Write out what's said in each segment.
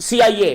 CIA,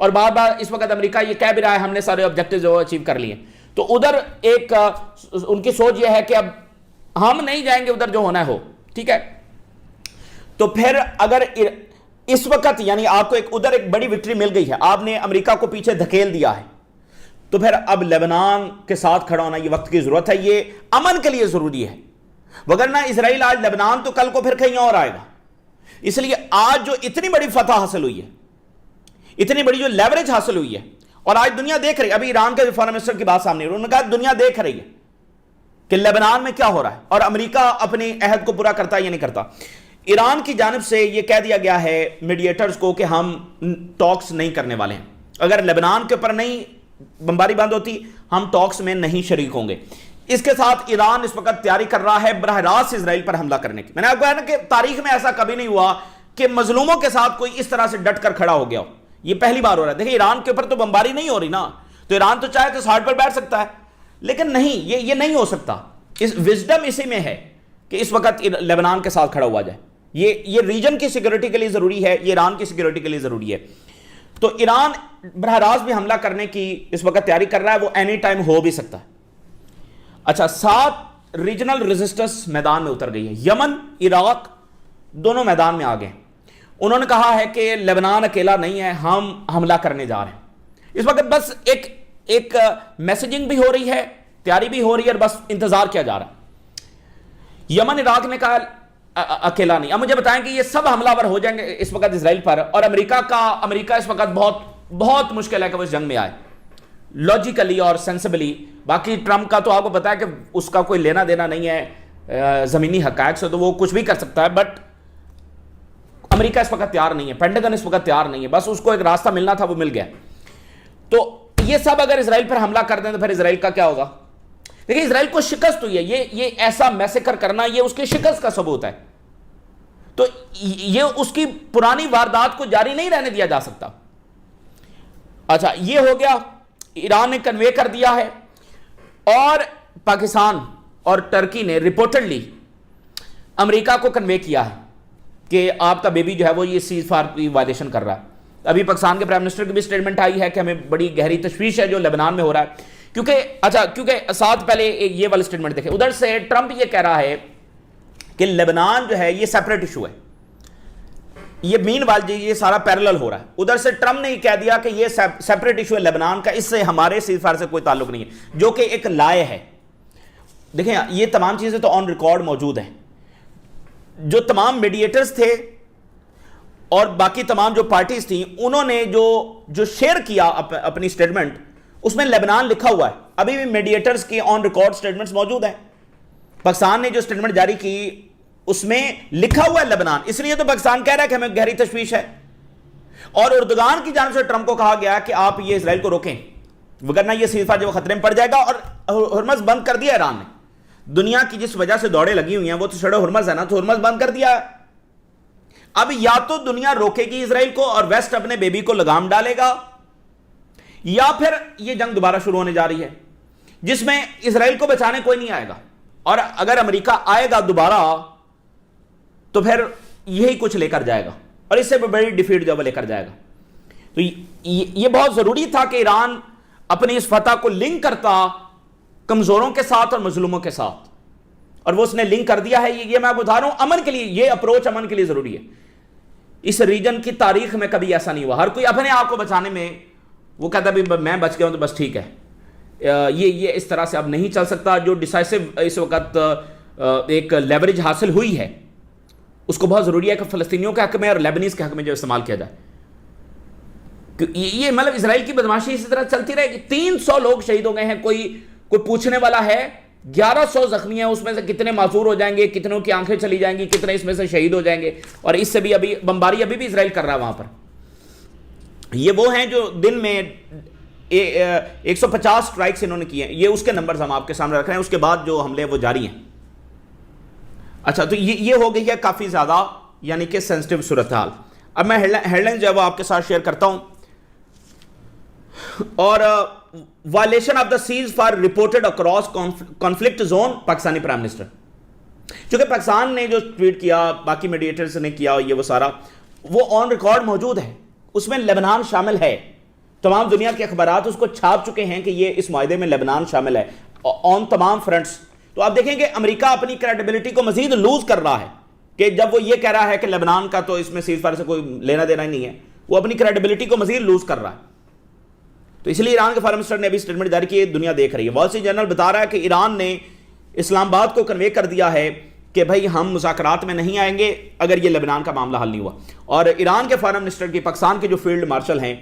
اور بار بار اس وقت امریکہ یہ کہہ بھی رہا ہے ہم نے سارے آبجیکٹیو اچیو کر لیے. تو ادھر ایک ان کی سوچ یہ ہے کہ اب ہم نہیں جائیں گے ادھر، جو ہونا ہے ہو. ٹھیک ہے، تو پھر اگر اس وقت یعنی آپ کو ادھر ایک بڑی وکٹری مل گئی ہے، آپ نے امریکہ کو پیچھے دھکیل دیا ہے، تو پھر اب لبنان کے ساتھ کھڑا ہونا یہ وقت کی ضرورت ہے، یہ امن کے لیے ضروری ہے. وگرنہ اسرائیل آج لبنان تو کل کو پھر کہیں اور آئے گا. اس لیے آج جو اتنی بڑی فتح حاصل ہوئی ہے، اتنی بڑی جو لیوریج حاصل ہوئی ہے، اور آج دنیا دیکھ رہی ہے، ابھی ایران کے فارن منسٹر کی بات سامنے انہوں نے کہا دنیا دیکھ رہی ہے کہ لبنان میں کیا ہو رہا ہے اور امریکہ اپنے عہد کو پورا کرتا ہے یا نہیں کرتا. ایران کی جانب سے یہ کہہ دیا گیا ہے میڈیٹرز کو کہ ہم ٹاکس نہیں کرنے والے ہیں، اگر لبنان کے اوپر نہیں بمباری بند ہوتی ہم ٹاکس میں نہیں شریک ہوں گے. اس کے ساتھ ایران اس وقت تیاری کر رہا ہے براہ راست اسرائیل پر حملہ کرنے کی. میں نے آپ کو کہا نا کہ تاریخ میں ایسا کبھی نہیں ہوا کہ مظلوموں کے ساتھ کوئی اس طرح سے ڈٹ کر کھڑا ہو گیا ہو، یہ پہلی بار ہو رہا ہے. دیکھیں ایران کے اوپر تو بمباری نہیں ہو رہی نا، تو ایران تو چاہے تو ساٹھ پر بیٹھ سکتا ہے، لیکن نہیں، یہ نہیں ہو سکتا. اس وزڈم اسی میں ہے کہ اس وقت لبنان کے ساتھ کھڑا ہوا جائے. یہ ریجن کی سیکیورٹی کے لیے ضروری ہے، یہ ایران کی سیکیورٹی کے لیے ضروری ہے. تو ایران براہ راست بھی حملہ کرنے کی اس وقت تیاری کر رہا ہے، وہ اینی ٹائم ہو بھی سکتا ہے. اچھا، 7 ریجنل ریزسٹنس میدان میں اتر گئی ہے. یمن، عراق دونوں میدان میں آ گئے. انہوں نے کہا ہے کہ لبنان اکیلا نہیں ہے، ہم حملہ کرنے جا رہے ہیں. اس وقت بس ایک میسجنگ بھی ہو رہی ہے، تیاری بھی ہو رہی ہے، اور بس انتظار کیا جا رہا ہے. یمن، عراق نے کہا اکیلا نہیں. اب مجھے بتائیں کہ یہ سب حملہ ور ہو جائیں گے اس وقت اسرائیل پر، اور امریکہ اس وقت بہت مشکل ہے کہ وہ اس جنگ میں آئے لاجیکلی اور سینسبلی. باقی ٹرمپ کا تو آپ کو پتا ہے کہ اس کا کوئی لینا دینا نہیں ہے زمینی حقائق سے، تو وہ کچھ بھی کر سکتا ہے. بٹ امریکہ اس وقت تیار نہیں ہے، پینٹاگن اس وقت تیار نہیں ہے. بس اس کو ایک راستہ ملنا تھا، وہ مل گیا. تو یہ سب اگر اسرائیل پر حملہ کر دیں تو پھر اسرائیل کا کیا ہوگا؟ دیکھیں اسرائیل کو شکست ہوئی ہے، یہ ایسا میسیکر کرنا یہ اس کی شکست کا ثبوت ہے. تو یہ اس کی پرانی واردات کو جاری نہیں رہنے دیا جا سکتا. اچھا، یہ ہو گیا، ایران نے کنوے کر دیا ہے، اور پاکستان اور ٹرکی نے رپورٹڈلی امریکہ کو کنوے کیا ہے کہ آپ کا بیبی جو ہے وہ یہ سیز فائر کی وائلیشن کر رہا ہے. ابھی پاکستان کے پرائم منسٹر کی بھی سٹیٹمنٹ آئی ہے کہ ہمیں بڑی گہری تشویش ہے جو لبنان میں ہو رہا ہے. کیونکہ ساتھ پہلے یہ والی سٹیٹمنٹ دیکھیں، ادھر سے ٹرمپ یہ کہہ رہا ہے کہ لبنان جو ہے یہ سیپریٹ ایشو ہے. یہ مین وال یہ سارا پیرلل ہو رہا ہے. ادھر سے ٹرمپ نے یہ کہہ دیا کہ یہ سیپریٹ ایشو ہے لبنان کا، اس سے ہمارے سیز فائر سے کوئی تعلق نہیں ہے، جو کہ ایک لائے ہے. دیکھیں یہ تمام چیزیں تو آن ریکارڈ موجود ہیں. جو تمام میڈیٹرز تھے اور باقی تمام جو پارٹیز تھیں، انہوں نے جو شیئر کیا اپنی سٹیٹمنٹ، اس میں لبنان لکھا ہوا ہے. ابھی بھی میڈیٹرز کی آن ریکارڈ سٹیٹمنٹس موجود ہیں. پاکستان نے جو سٹیٹمنٹ جاری کی اس میں لکھا ہوا ہے لبنان، اس لیے تو پاکستان کہہ رہا ہے کہ ہمیں گہری تشویش ہے. اور اردگان کی جانب سے ٹرمپ کو کہا گیا کہ آپ یہ اسرائیل کو روکیں، وگرنہ یہ سیز فائر جو خطرے میں پڑ جائے گا. اور ہرمز بند کر دیا ایران نے. دنیا کی جس وجہ سے دوڑیں لگی ہوئی ہیں وہ تو چھڑے ہرمز ہے نا، تو ہرمز بند کر دیا. اب یا تو دنیا روکے گی اسرائیل کو اور ویسٹ اپنے بیبی کو لگام ڈالے گا، یا پھر یہ جنگ دوبارہ شروع ہونے جا رہی ہے جس میں اسرائیل کو بچانے کوئی نہیں آئے گا. اور اگر امریکہ آئے گا دوبارہ تو پھر یہی کچھ لے کر جائے گا، اور اس سے بڑی ڈیفیٹ جو وہ لے کر جائے گا. تو یہ بہت ضروری تھا کہ ایران اپنی اس فتح کو لنک کرتا کمزوروں کے ساتھ اور مظلوموں کے ساتھ، اور وہ اس نے لنک کر دیا ہے. یہ میں بتا رہا ہوں امن کے لیے، یہ اپروچ امن کے لیے ضروری ہے. اس ریجن کی تاریخ میں کبھی ایسا نہیں ہوا. ہر کوئی اپنے آپ کو بچانے میں وہ کہتا ہے میں بچ گیا ہوں تو بس ٹھیک ہے. یہ اس طرح سے اب نہیں چل سکتا. جو ڈیسائسو اس وقت ایک لیوریج حاصل ہوئی ہے اس کو بہت ضروری ہے کہ فلسطینیوں کے حق میں اور لیبنیز کے حق میں جو استعمال کیا جائے. یہ مطلب اسرائیل کی بدماشی اسی طرح چلتی رہے گی. 300 لوگ شہید ہو گئے ہیں، کوئی پوچھنے والا ہے. 1100 زخمی ہیں، اس میں سے کتنے معذور ہو جائیں گے، کتنوں کی آنکھیں چلی جائیں گی، کتنے اس میں سے شہید ہو جائیں گے. اور اس سے بھی ابھی بمباری ابھی بھی اسرائیل کر رہا ہے وہاں پر. یہ وہ ہیں جو دن میں 150 سٹرائکس انہوں نے کیے ہیں. یہ اس کے نمبرز ہم آپ کے سامنے رکھ رہے ہیں. اس کے بعد جو حملے وہ جاری ہیں. اچھا، تو یہ ہو گئی ہے کافی زیادہ یعنی کہ سینسٹیو صورتحال. اب میں ہیڈ لائن جو ہے وہ آپ کے ساتھ شیئر کرتا ہوں. اور violation of the cease fire reported across conflict zone, Pakistani prime minister. چونکہ پاکستان نے جو ٹویٹ کیا، باقی میڈیٹرز نے کیا، یہ وہ سارا وہ آن ریکارڈ موجود ہے. اس میں لبنان شامل ہے. تمام دنیا کے اخبارات اس کو چھاپ چکے ہیں کہ یہ اس معاہدے میں لبنان شامل ہے آن تمام فرنٹس. تو آپ دیکھیں کہ امریکہ اپنی کریڈیبلٹی کو مزید لوز کر رہا ہے کہ جب وہ یہ کہہ رہا ہے کہ لبنان کا تو اس میں سیز فائر سے کوئی لینا دینا ہی نہیں ہے, وہ اپنی کریڈیبلٹی کو مزید لوز کر رہا ہے. تو اس لیے ایران کے فارن منسٹر نے ابھی اسٹیٹمنٹ جاری کی, دنیا دیکھ رہی ہے. وال اسٹریٹ جرنل بتا رہا ہے کہ ایران نے اسلام آباد کو کنوے کر دیا ہے کہ بھائی ہم مذاکرات میں نہیں آئیں گے اگر یہ لبنان کا معاملہ حل نہیں ہوا. اور ایران کے فارن منسٹر کی پاکستان کے جو فیلڈ مارشل ہیں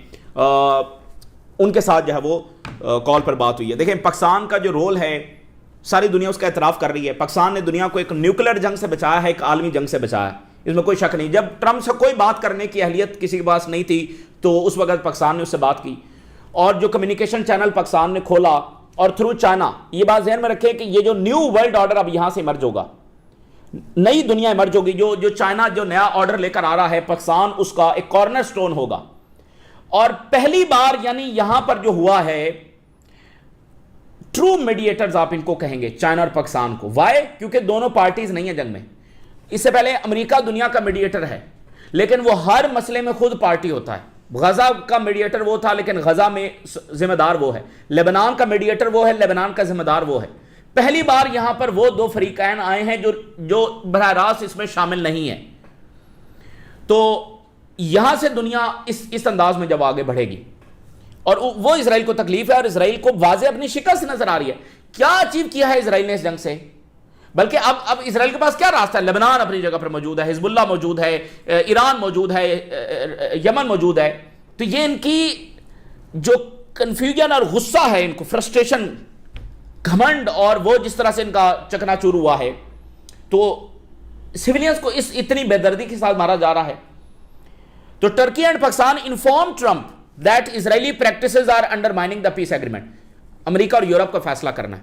ان کے ساتھ جو ہے وہ کال پر بات ہوئی ہے. دیکھیں پاکستان کا جو رول ہے ساری دنیا اس کا اعتراف کر رہی ہے. پاکستان نے دنیا کو ایک نیوکلیر جنگ سے بچایا ہے, ایک عالمی جنگ سے بچایا ہے, اس میں کوئی شک نہیں. جب ٹرمپ سے کوئی بات کرنے کی اہلیت کسی کے پاس نہیں تھی تو اس وقت پاکستان نے اس سے بات کی, اور جو کمیونیکیشن چینل پاکستان نے کھولا اور تھرو چائنا, یہ بات ذہن میں رکھیں کہ یہ جو نیو ورلڈ آرڈر اب یہاں سے ایمرج ہوگا, نئی دنیا ایمرج ہوگی, جو چائنا جو نیا آرڈر لے کر آ رہا ہے, پاکستان اس کا ایک کارنر سٹون ہوگا. اور پہلی بار یعنی یہاں پر جو ہوا ہے ٹرو میڈیٹرز آپ ان کو کہیں گے, چائنا اور پاکستان کو. وائی؟ کیونکہ دونوں پارٹیز نہیں ہیں جنگ میں. اس سے پہلے امریکہ دنیا کا میڈیٹر ہے لیکن وہ ہر مسئلے میں خود پارٹی ہوتا ہے. غزہ کا میڈیٹر وہ تھا لیکن غزہ میں ذمہ دار وہ ہے, لبنان کا میڈیٹر وہ ہے, لبنان کا ذمہ دار وہ ہے. پہلی بار یہاں پر وہ دو فریقین آئے ہیں جو براہ راست اس میں شامل نہیں ہیں. تو یہاں سے دنیا اس انداز میں جب آگے بڑھے گی, اور وہ اسرائیل کو تکلیف ہے اور اسرائیل کو واضح اپنی شکست نظر آ رہی ہے. کیا اچیو کیا ہے اسرائیل نے اس جنگ سے؟ بلکہ اب اسرائیل کے پاس کیا راستہ ہے؟ لبنان اپنی جگہ پر موجود ہے, حزب اللہ موجود ہے, ایران موجود ہے, یمن موجود ہے. تو یہ ان کی جو کنفیوژن اور غصہ ہے, ان کو فرسٹریشن, گھمنڈ, اور وہ جس طرح سے ان کا چکنا چور ہوا ہے, تو سیویلینز کو اس اتنی بے دردی کے ساتھ مارا جا رہا ہے. تو Turkey and Pakistan inform Trump that Israeli practices are undermining the peace agreement. امریکہ اور یورپ کا فیصلہ کرنا ہے.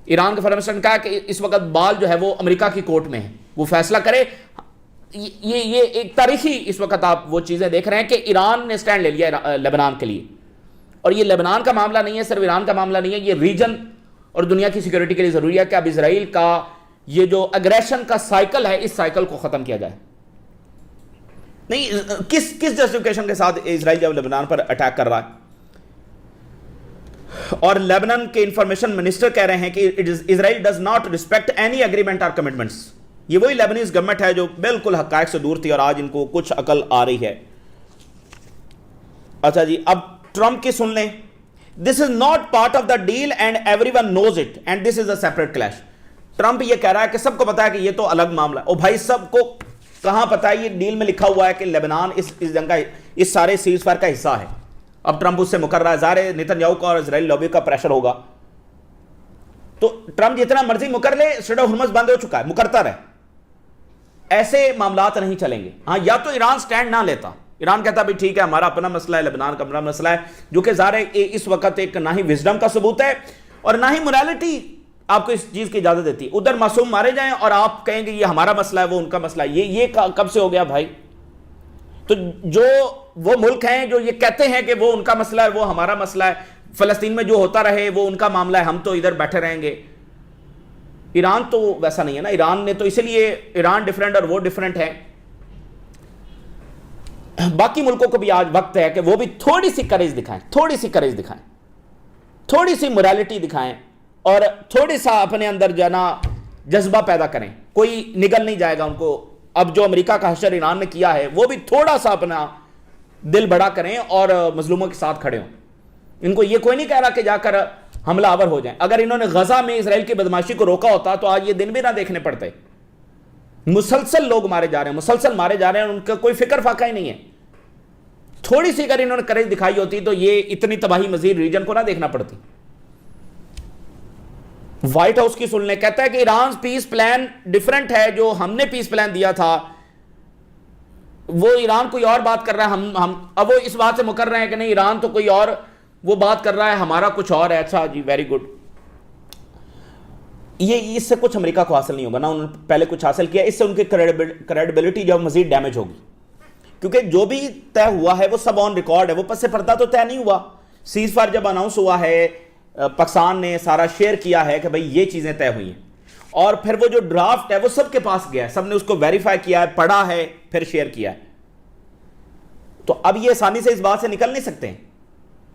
ایران کے فارن منسٹر نے کہا کہ اس وقت بال جو ہے وہ امریکہ کی کورٹ میں ہے, وہ فیصلہ کرے. یہ ایک تاریخی اس وقت آپ وہ چیزیں دیکھ رہے ہیں کہ ایران نے سٹینڈ لے لیا لبنان کے لیے, اور یہ لبنان کا معاملہ نہیں ہے, صرف ایران کا معاملہ نہیں ہے, یہ ریجن اور دنیا کی سیکیورٹی کے لیے ضروری ہے کہ اب اسرائیل کا یہ جو اگریشن کا سائیکل ہے اس سائیکل کو ختم کیا جائے. نہیں, کس جسٹیفیکیشن کے ساتھ اسرائیل جب لبنان پر اٹیک کر رہا ہے؟ اور لیبنان کے انفارمیشن منسٹر کہہ رہے ہیں کہ Israel does not respect any agreement اور کمٹمنٹس. یہ وہی لیبنیز گورنمنٹ ہے جو بالکل حقائق سے دور تھی اور آج ان کو کچھ عقل آ رہی ہے. اچھا جی, اب ٹرمپ کی سن لیں. This is not part of the deal and everyone knows it and this is a separate clash. Trump یہ کہہ رہا ہے کہ سب کو پتا ہے کہ یہ تو الگ معاملہ ہے. او بھائی, سب کو کہاں پتا ہے؟ یہ ڈیل میں لکھا ہوا ہے کہ لبنان اس جنگ کا, اس سارے سیز فائر کا حصہ ہے. اب ٹرمپ اس سے مکر رہا ہے. ظاہر ہے نیتن یاہو کا اور اسرائیل لابی کا پریشر ہوگا, تو ٹرمپ جتنا مرضی مکر لے, اسٹریٹ آف ہرمز بند ہو چکا ہے, مکرتا رہے. ایسے معاملات نہیں چلیں گے. ہاں, یا تو ایران سٹینڈ نہ لیتا, ایران کہتا بھی ٹھیک ہے ہمارا اپنا مسئلہ ہے, لبنان کا اپنا مسئلہ ہے, جو کہ ظاہر ہے اس وقت ایک نہ ہی وزڈم کا ثبوت ہے اور نہ ہی موریلٹی آپ کو اس چیز کی اجازت دیتی ہے. ادھر معصوم مارے جائیں اور آپ کہیں گے یہ ہمارا مسئلہ ہے وہ ان کا مسئلہ ہے. یہ کب سے ہو گیا بھائی؟ تو جو وہ ملک ہیں جو یہ کہتے ہیں کہ وہ ان کا مسئلہ ہے وہ ہمارا مسئلہ ہے, فلسطین میں جو ہوتا رہے وہ ان کا معاملہ ہے, ہم تو ادھر بیٹھے رہیں گے. ایران تو ویسا نہیں ہے نا. ایران نے تو اسی لیے ایران ڈیفرنٹ اور وہ ڈیفرنٹ ہے. باقی ملکوں کو بھی آج وقت ہے کہ وہ بھی تھوڑی سی کریج دکھائیں, تھوڑی سی کریج دکھائیں, تھوڑی سی موریلٹی دکھائیں, اور تھوڑی سا اپنے اندر جانا جذبہ پیدا کریں. کوئی نگل نہیں جائے گا ان کو. اب جو امریکہ کا حشر ایران نے کیا ہے وہ بھی تھوڑا سا اپنا دل بڑا کریں اور مظلوموں کے ساتھ کھڑے ہوں. ان کو یہ کوئی نہیں کہہ رہا کہ جا کر حملہ آور ہو جائیں. اگر انہوں نے غزہ میں اسرائیل کی بدماشی کو روکا ہوتا تو آج یہ دن بھی نہ دیکھنے پڑتے. مسلسل لوگ مارے جا رہے ہیں, مسلسل مارے جا رہے ہیں, ان کا کوئی فکر فاقہ ہی نہیں ہے. تھوڑی سی اگر انہوں نے کریج دکھائی ہوتی تو یہ اتنی تباہی مزید ریجن کو نہ دیکھنا پڑتی. وائٹ ہاؤس کی سن لیں, کہتا ہے کہ ایران پیس پلان ڈیفرنٹ ہے. جو ہم نے پیس پلان دیا تھا وہ ایران کوئی اور بات کر رہا ہے, ہم اب وہ اس بات سے مکر رہے ہیں کہ نہیں ایران تو کوئی اور وہ بات کر رہا ہے, ہمارا کچھ اور ہے. اچھا جی, ویری گڈ. یہ اس سے کچھ امریکہ کو حاصل نہیں ہوگا نا, انہوں نے پہلے کچھ حاصل کیا, اس سے ان کی کریڈیبلٹی جو مزید ڈیمیج ہوگی. کیونکہ جو بھی طے ہوا ہے وہ سب آن ریکارڈ ہے, وہ پس پردہ تو طے نہیں ہوا. سیز فائر جب اناؤنس ہوا ہے پاکستان نے سارا شیئر کیا ہے کہ بھئی یہ چیزیں طے ہوئی ہیں, اور پھر وہ جو ڈرافٹ ہے وہ سب کے پاس گیا ہے, سب نے اس کو ویریفائی کیا ہے, پڑھا ہے, پھر شیئر کیا ہے. تو اب یہ آسانی سے اس بات سے نکل نہیں سکتے ہیں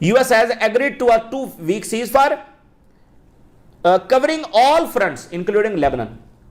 US has agreed to a 2-week ceasefire covering all fronts including Lebanon।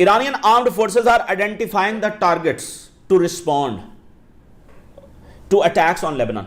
Iranian armed forces are identifying the targets to respond to attacks on Lebanon।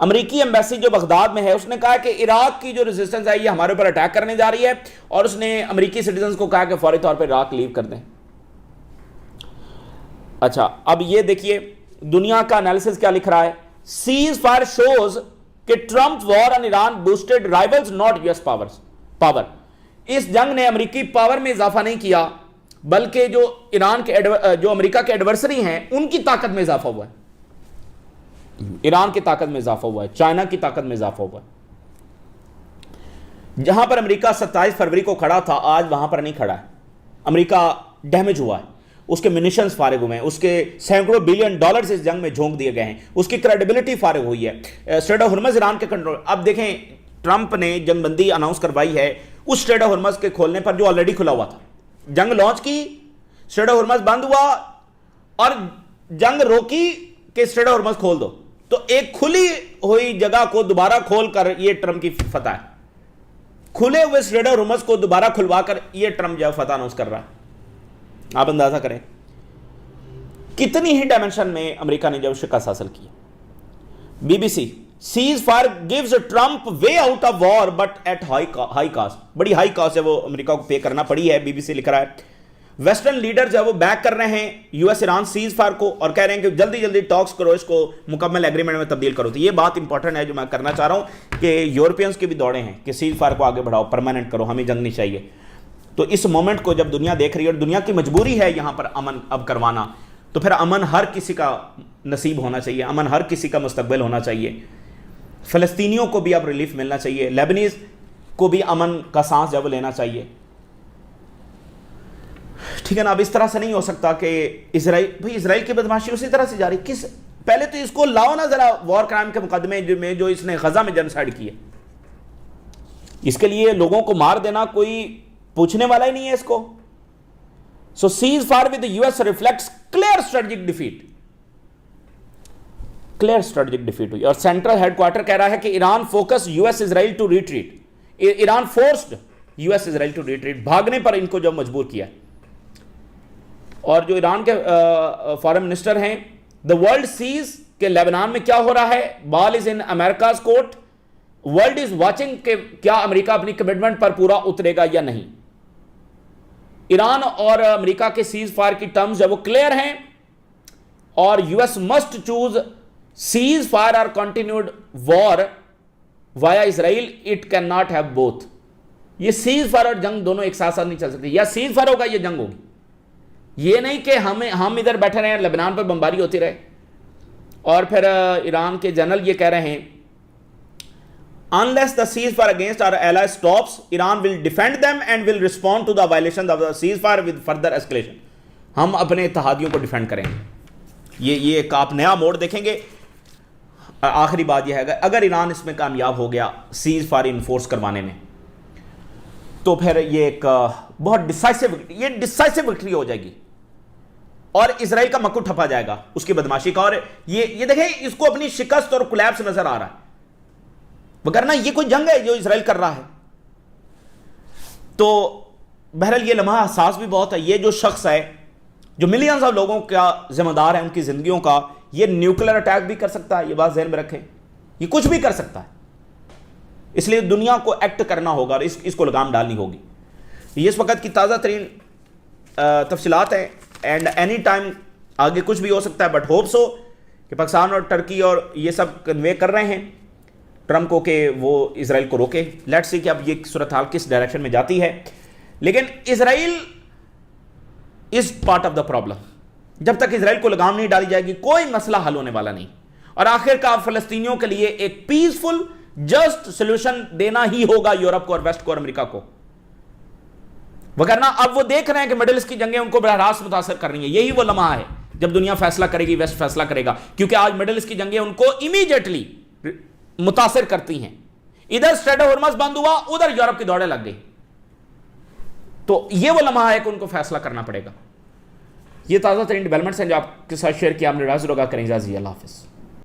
امریکی ایمبیسی جو بغداد میں ہے اس نے کہا کہ عراق کی جو ریزسٹنس ہے یہ ہمارے اوپر اٹیک کرنے جا رہی ہے، اور اس نے امریکی سٹیزنز کو کہا کہ فوری طور پہ عراق لیو کر دیں۔ اچھا اب یہ دیکھیے دنیا کا انالیسس کیا لکھ رہا ہے، سیز فائر شوز کہ Trump war on Iran boosted rivals not U S power, اس جنگ نے امریکی پاور میں اضافہ نہیں کیا بلکہ جو ایران کے جو امریکہ کے ایڈورسری ہیں ان کی طاقت میں اضافہ ہوا ہے، ایران کی طاقت میں اضافہ ہوا ہے، چائنا کی طاقت میں اضافہ ہوا ہے۔ جہاں پر امریکہ 27 فروری کو کھڑا تھا آج وہاں پر نہیں کھڑا ہے، امریکہ ڈیمیج ہوا ہے، اس کے منیشنز فارغ ہوئے ہیں، اس کے سینکڑوں بلین ڈالرز اس جنگ میں جھونک دیے گئے ہیں، اس کی کریڈیبلٹی فارغ ہوئی ہے۔ اسٹریٹ آف ہرمز ایران کے کنٹرول، اب دیکھیں ٹرمپ نے جنگ بندی اناؤنس کروائی ہے اس اسٹریٹ آف ہرمز کے کھولنے پر جو آلریڈی کھلا ہوا تھا، جنگ لانچ کی، اسٹریٹ آف ہرمز بند ہوا اور جنگ روکی کہ اسٹریٹ آف ہرمز کھول دو، تو ایک کھلی ہوئی جگہ کو دوبارہ کھول کر یہ ٹرمپ کی فتح ہے، کھلے ہوئے اسٹریٹ آف ہرمز کو دوبارہ کھلوا کر یہ ٹرمپ جو فتح اناؤنس کر رہا ہے۔ آپ اندازہ کریں کتنی ہی ڈائمنشن میں امریکہ نے جب شکست حاصل کی۔ B B C, ceasefire gives Trump way out of war but at high cost, بڑی ہائی کاسٹ ہے وہ امریکہ کو پے کرنا پڑی ہے، بی بی سی لکھ رہا ہے۔ ویسٹرن لیڈر جو ہے وہ بیک کر رہے ہیں U S Iran cease fire کو اور کہہ رہے ہیں کہ جلدی جلدی ٹاکس کرو، اس کو مکمل ایگریمنٹ میں تبدیل کرو۔ تو یہ بات امپورٹنٹ ہے جو میں کرنا چاہ رہا ہوں کہ یورپینز کے بھی دوڑے ہیں کہ سیز فائر کو آگے بڑھاؤ، پرماننٹ کرو، ہمیں جنگ نہیں چاہیے۔ تو اس مومنٹ کو جب دنیا دیکھ رہی ہے اور دنیا کی مجبوری ہے یہاں پر امن اب کروانا، تو پھر امن ہر کسی کا نصیب ہونا چاہیے، امن ہر کسی کا مستقبل ہونا چاہیے۔ فلسطینیوں کو بھی اب ریلیف ملنا چاہیے، لیبنیز کو بھی امن کا سانس جب لینا چاہیے، ٹھیک ہے نا۔ اب اس طرح سے نہیں ہو سکتا کہ اسرائیل کی بدماشی اسی طرح سے جاری، پہلے تو اس کو لاؤ نا ذرا وار کرائم کے مقدمے میں جو اس نے غزہ میں جنوسائیڈ کی ہے، اس کے لیے لوگوں کو مار دینا کوئی پوچھنے والا ہی نہیں ہے اس کو۔ So ceasefire with U S reflects clear strategic defeat, clear strategic defeat ہوئی، اور سینٹرل ہیڈ کوارٹر کہہ رہا ہے کہ Iran forces U S Israel to retreat, Iran forced U S Israel to retreat, بھاگنے پر ان کو جو مجبور کیا۔ اور جو ایران کے فارن منسٹر ہیں، دا ورلڈ سیز کہ لیبنان میں کیا ہو رہا ہے، ball is in America's court, world is watching کہ کیا امریکہ اپنی کمٹمنٹ پر پورا اترے گا یا نہیں۔ ایران اور امریکہ کے سیز فائر کی ٹرمز جو وہ کلیئر ہیں، اور U S must choose ceasefire or continued war via Israel, it can not have both. یہ سیز فائر اور جنگ دونوں ایک ساتھ نہیں چل سکتی، یا سیز فائر ہوگا یا جنگ ہوگی، یہ نہیں کہ ہم ادھر بیٹھے رہے ہیں لبنان پر بمباری ہوتی رہے۔ اور پھر ایران کے جنرل یہ کہہ رہے ہیں unless the ceasefire against our allies stops, Iran will defend them and will respond to the violation of the ceasefire with further escalation۔ ہم اپنے اتحادیوں کو ڈیفینڈ کریں گے۔ یہ ایک آپ نیا موڑ دیکھیں گے۔ آخری بات یہ ہے اگر ایران اس میں کامیاب ہو گیا سیز فائر انفورس کروانے میں، تو پھر یہ ایک بہت ڈیسائسو وکٹری ہو جائے گی، اور اسرائیل کا مکو ٹھپا جائے گا اس کی بدماشی کا۔ اور یہ دیکھیں اس کو اپنی شکست اور کولیپس نظر آ رہا ہے، وگرنہ یہ کوئی جنگ ہے جو اسرائیل کر رہا ہے۔ تو بہرحال یہ لمحہ حساس بھی بہت ہے۔ یہ جو شخص ہے جو ملینز آف لوگوں کا ذمہ دار ہے ان کی زندگیوں کا، یہ نیوکلیر اٹیک بھی کر سکتا ہے، یہ بات ذہن میں رکھیں، یہ کچھ بھی کر سکتا ہے۔ اس لیے دنیا کو ایکٹ کرنا ہوگا اور اس کو لگام ڈالنی ہوگی۔ یہ اس وقت کی تازہ ترین تفصیلات ہیں، اینڈ اینی ٹائم آگے کچھ بھی ہو سکتا ہے، بٹ ہوپ سو کہ پاکستان اور ٹرکی اور یہ سب کنوے کر رہے ہیں ٹرمپ کو کہ وہ اسرائیل کو روکے۔ لیٹس سی کہ اب یہ صورتحال کس ڈائریکشن میں جاتی ہے، لیکن Israel is part of the problem. جب تک اسرائیل کو لگام نہیں ڈالی جائے گی کوئی مسئلہ حل ہونے والا نہیں، اور آخر کار فلسطینیوں کے لیے ایک پیسفل جسٹ سولوشن دینا ہی ہوگا یورپ کو اور ویسٹ کو اور امریکہ کو، وگرنہ اب وہ دیکھ رہے ہیں کہ مڈل ایسٹ کی جنگیں ان کو براہ راست متاثر کر رہی ہیں۔ یہی وہ لمحہ ہے جب دنیا فیصلہ کرے گی، ویسٹ فیصلہ کرے گا، کیونکہ آج مڈل ایسٹ کی جنگیں ان کو امیڈیٹلی متاثر کرتی ہیں۔ ادھر اسٹریٹ آف ہرمز بند ہوا، ادھر یورپ کی دوڑیں لگ گئی، تو یہ وہ لمحہ ہے کہ ان کو فیصلہ کرنا پڑے گا۔ یہ تازہ ترین ڈیولپمنٹس ہیں جو آپ کے ساتھ شیئر کیا، ہم نے راز روگا کریں۔ اجازت، اللہ حافظ۔